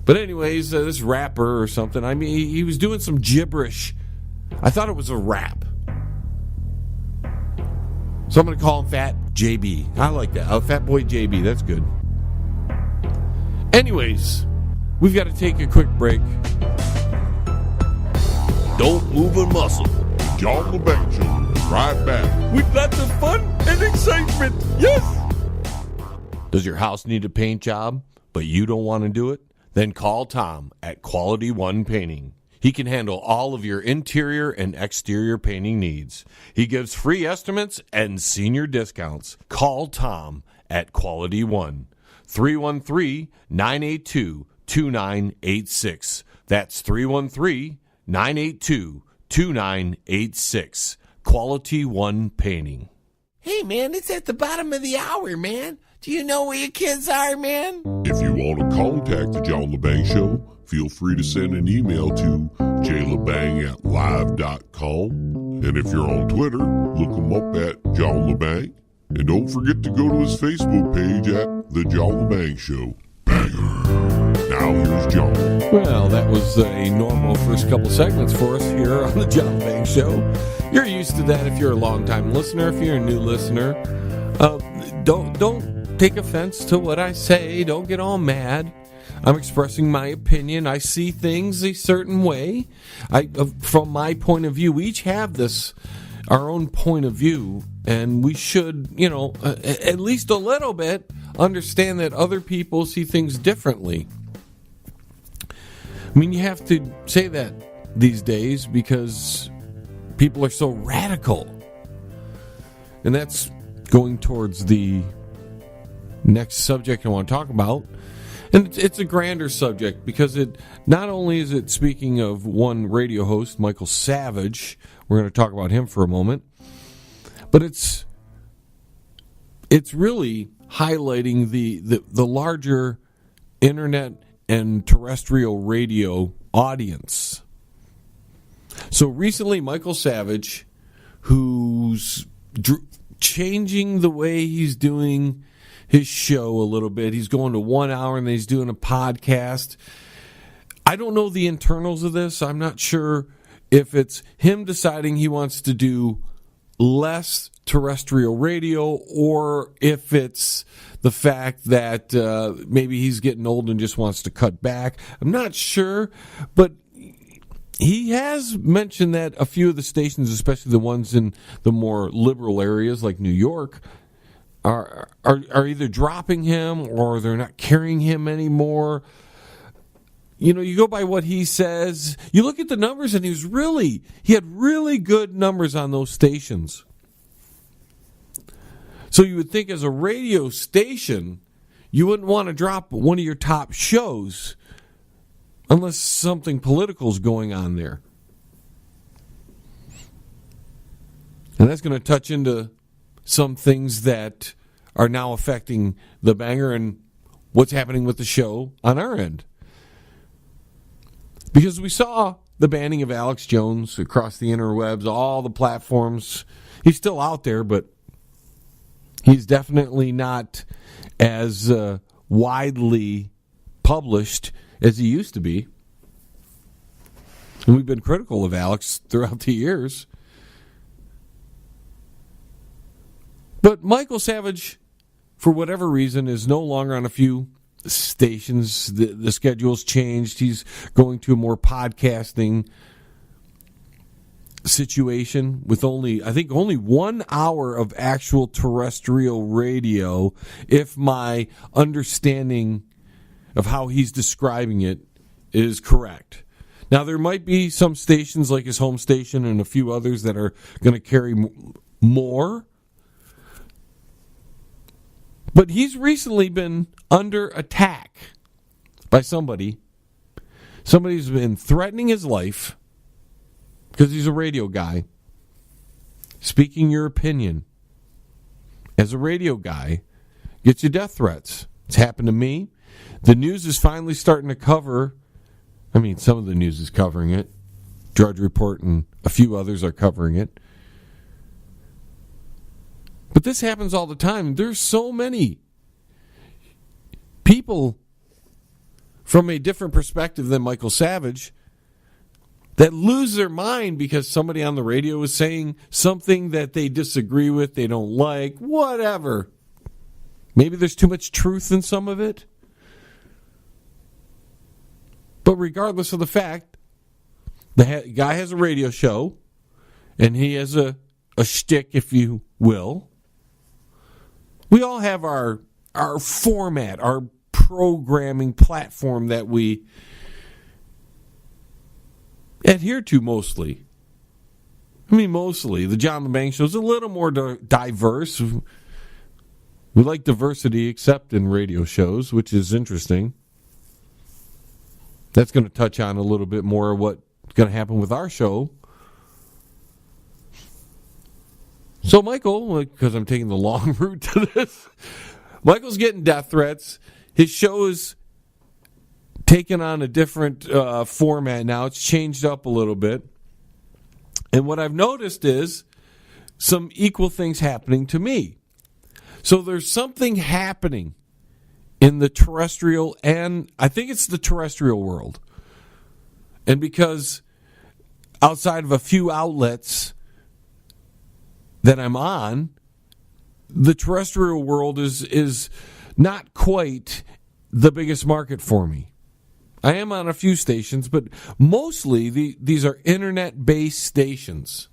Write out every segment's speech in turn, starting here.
But anyways, this rapper or something, I mean, he was doing some gibberish. I thought it was a rap. So I'm going to call him Fat JB. I like that. Fat Boy JB, that's good. Anyways, we've got to take a quick break. Don't move a muscle. John Lebang Show. Right back. With lots of fun and excitement. Yes! Does your house need a paint job, but you don't want to do it? Then call Tom at Quality One Painting. He can handle all of your interior and exterior painting needs. He gives free estimates and senior discounts. Call Tom at Quality One. 313-982-2986. That's 313-982-2986. Quality One Painting. Hey, man, it's at the bottom of the hour, man. Do you know where your kids are, man? If you want to contact the John Lebang Show, feel free to send an email to jlebang@live.com. And if you're on Twitter, look him up at John Lebang. And don't forget to go to his Facebook page at The John Lebang Show. Banger. Now here's John. Well, that was a normal first couple segments for us here on the John Lebang Show. You're used to that if you're a long-time listener. If you're a new listener, don't take offense to what I say. Don't get all mad. I'm expressing my opinion. I see things a certain way. From my point of view, we each have our own point of view, and we should, at least a little bit understand that other people see things differently. I mean, you have to say that these days because people are so radical. And that's going towards the next subject I want to talk about. And it's a grander subject because it not only is it speaking of one radio host, Michael Savage, we're going to talk about him for a moment, but it's really highlighting the larger internet and terrestrial radio audience. So recently, Michael Savage, who's changing the way he's doing his show a little bit. He's going to 1 hour and then he's doing a podcast. I don't know the internals of this. I'm not sure if it's him deciding he wants to do less terrestrial radio or if it's the fact that maybe he's getting old and just wants to cut back. I'm not sure, but he has mentioned that a few of the stations, especially the ones in the more liberal areas like New York, are either dropping him or they're not carrying him anymore. You go by what he says. You look at the numbers, and he had really good numbers on those stations. So you would think as a radio station, you wouldn't want to drop one of your top shows unless something political is going on there. And that's going to touch into some things that are now affecting the Banger and what's happening with the show on our end. Because we saw the banning of Alex Jones across the interwebs, all the platforms. He's still out there, but he's definitely not as widely published as he used to be. And we've been critical of Alex throughout the years. But Michael Savage, for whatever reason, is no longer on a few stations. The schedule's changed. He's going to a more podcasting situation with only 1 hour of actual terrestrial radio, if my understanding of how he's describing it is correct. Now, there might be some stations like his home station and a few others that are going to carry more. But he's recently been under attack by somebody. Somebody's been threatening his life because he's a radio guy. Speaking your opinion as a radio guy gets you death threats. It's happened to me. The news is finally starting to cover. Some of the news is covering it. Drudge Report and a few others are covering it. But this happens all the time. There's so many people from a different perspective than Michael Savage that lose their mind because somebody on the radio is saying something that they disagree with, they don't like, whatever. Maybe there's too much truth in some of it. But regardless of the fact, the guy has a radio show, and he has a shtick, if you will. We all have our format, our programming platform that we adhere to mostly. I mean, mostly. The John LeBang Show is a little more diverse. We like diversity, except in radio shows, which is interesting. That's going to touch on a little bit more of what's going to happen with our show. So Michael, because I'm taking the long route to this, Michael's getting death threats. His show is taken on a different format now. It's changed up a little bit. And what I've noticed is some equal things happening to me. So there's something happening in the terrestrial, and I think it's the terrestrial world. And because outside of a few outlets that I'm on, the terrestrial world is not quite the biggest market for me. I am on a few stations, but mostly these are internet-based stations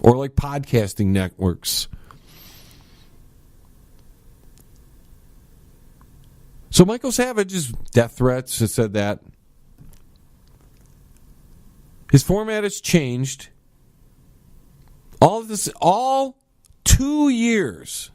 or like podcasting networks. So Michael Savage's death threats has said that his format has changed. All 2 years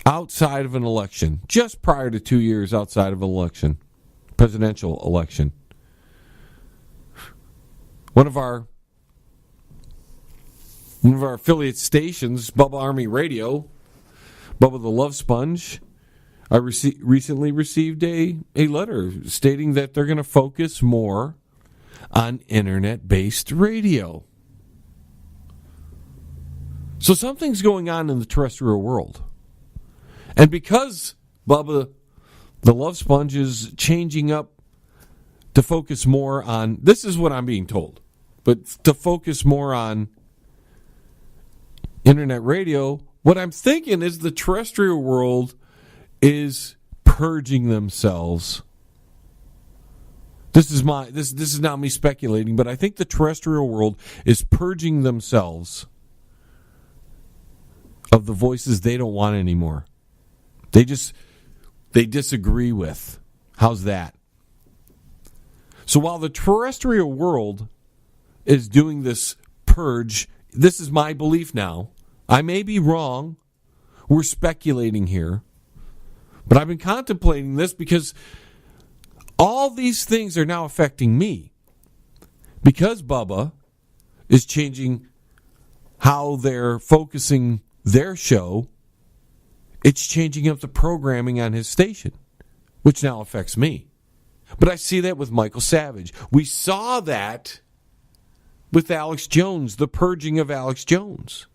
outside of an election, just prior to 2 years outside of an election, presidential election. One of our affiliate stations, Bubba Army Radio, Bubba the Love Sponge, I recently received a letter stating that they're going to focus more on internet-based radio. So something's going on in the terrestrial world. And because Bubba the Love Sponge is changing up to focus more on, this is what I'm being told, but to focus more on internet radio, what I'm thinking is the terrestrial world is purging themselves. This is not me speculating, but I think the terrestrial world is purging themselves of the voices they don't want anymore. They disagree with. How's that? So while the terrestrial world is doing this purge, this is my belief now. I may be wrong. We're speculating here. But I've been contemplating this because all these things are now affecting me. Because Bubba is changing how they're focusing their show, it's changing up the programming on his station, which now affects me. But I see that with Michael Savage. We saw that with Alex Jones, the purging of Alex Jones.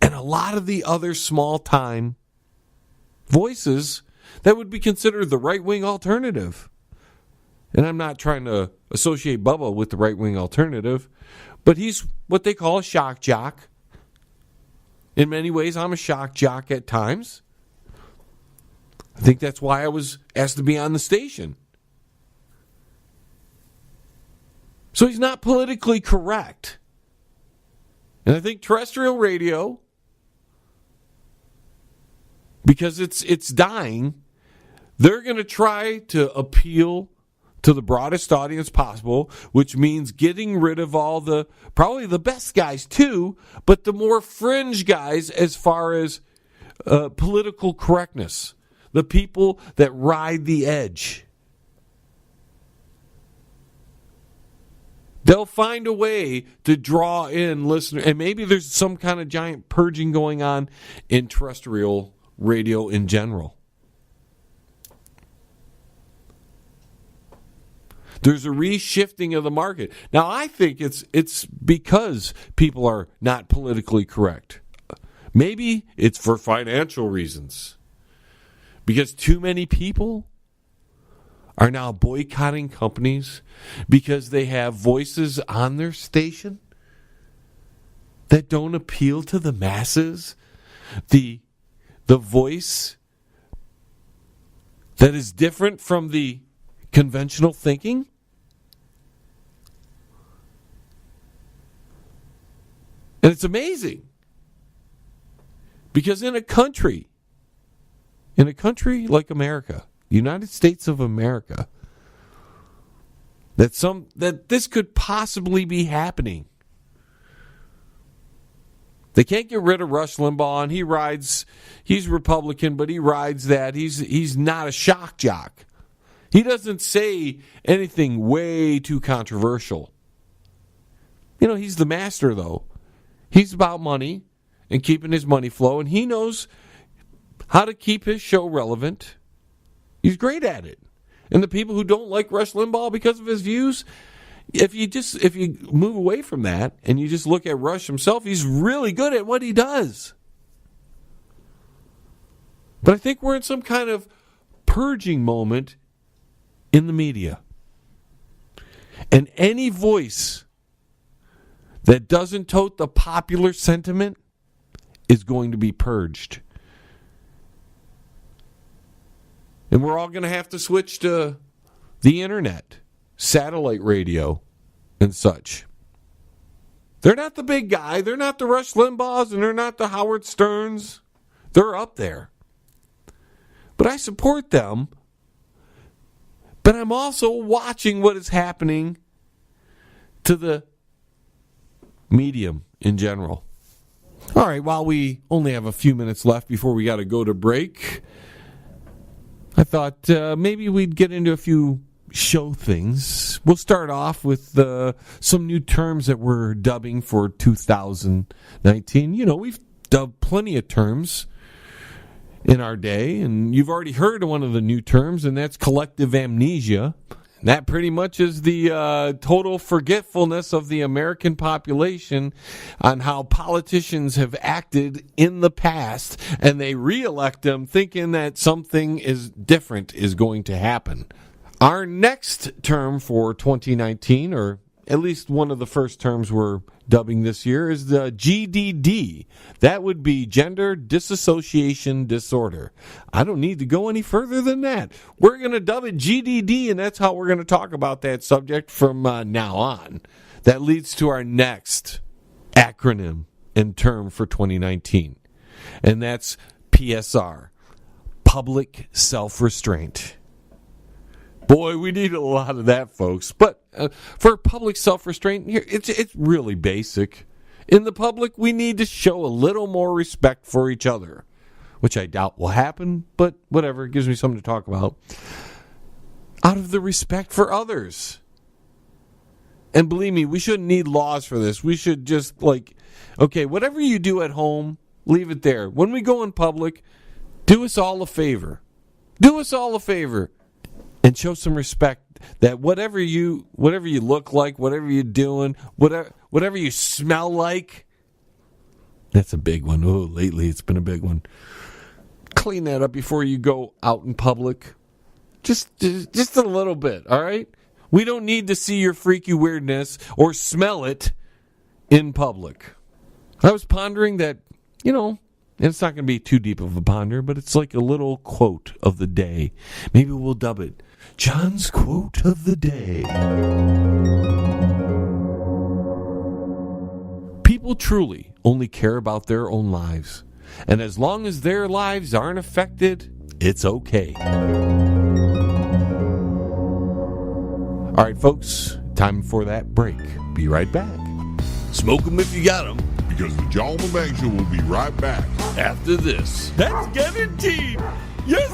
And a lot of the other small-time voices that would be considered the right-wing alternative. And I'm not trying to associate Bubba with the right-wing alternative, but he's what they call a shock jock. In many ways, I'm a shock jock at times. I think that's why I was asked to be on the station. So he's not politically correct. And I think terrestrial radio, because it's dying, they're going to try to appeal to the broadest audience possible, which means getting rid of all probably the best guys too, but the more fringe guys as far as political correctness, the people that ride the edge. They'll find a way to draw in listeners, and maybe there's some kind of giant purging going on in terrestrial radio in general. There's a reshifting of the market. Now, I think it's because people are not politically correct. Maybe it's for financial reasons. because too many people are now boycotting companies because they have voices on their station that don't appeal to the masses. The voice that is different from the conventional thinking. And it's amazing. Because in a country like America, the United States of America, that this could possibly be happening. They can't get rid of Rush Limbaugh, and he's Republican, but he rides that. He's not a shock jock. He doesn't say anything way too controversial. He's the master, though. He's about money and keeping his money flow, and he knows how to keep his show relevant. He's great at it. And the people who don't like Rush Limbaugh because of his views, if you move away from that and you just look at Rush himself, he's really good at what he does. But I think we're in some kind of purging moment in the media. And any voice that doesn't tote the popular sentiment is going to be purged. And we're all going to have to switch to the internet, satellite radio, and such. They're not the big guy. They're not the Rush Limbaughs, and they're not the Howard Sterns. They're up there. But I support them. But I'm also watching what is happening to the medium in general. All right, while we only have a few minutes left before we got to go to break, I thought maybe we'd get into a few show things. We'll start off with some new terms that we're dubbing for 2019. We've dubbed plenty of terms in our day, and you've already heard of one of the new terms, and that's collective amnesia. That pretty much is the total forgetfulness of the American population on how politicians have acted in the past, and they reelect them thinking that something is different is going to happen. Our next term for 2019, or at least one of the first terms we're dubbing this year, is the GDD. That would be gender disassociation disorder. I don't need to go any further than that. We're going to dub it GDD, and that's how we're going to talk about that subject from now on. That leads to our next acronym and term for 2019, and that's PSR, public self-restraint. Boy, we need a lot of that, folks. But for public self-restraint, it's really basic. In the public, we need to show a little more respect for each other, which I doubt will happen, but whatever. It gives me something to talk about. Out of the respect for others. And believe me, we shouldn't need laws for this. We should just, okay, whatever you do at home, leave it there. When we go in public, do us all a favor. Do us all a favor. And show some respect that whatever you look like, whatever you're doing, whatever you smell like, that's a big one. Oh, lately it's been a big one. Clean that up before you go out in public. Just a little bit, all right? We don't need to see your freaky weirdness or smell it in public. I was pondering that, and it's not going to be too deep of a ponder, but it's like a little quote of the day. Maybe we'll dub it John's Quote of the Day. People truly only care about their own lives. And as long as their lives aren't affected, it's okay. All right, folks, time for that break. Be right back. Smoke 'em if you got 'em. Because the John Lebang Show will be right back After this. That's guaranteed. Yes.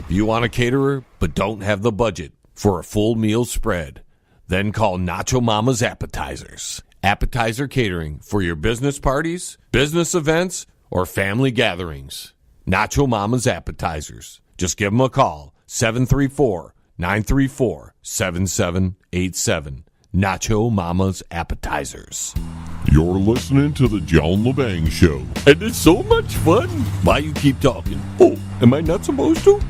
If you want a caterer but don't have the budget for a full meal spread, then call Nacho Mama's Appetizers. Appetizer catering for your business parties, business events, or family gatherings. Nacho Mama's Appetizers. Just give them a call, 734-934-7787. Nacho Mama's Appetizers. You're listening to the John Lebang Show. And it's so much fun. Why you keep talking? Oh. Am I not supposed to?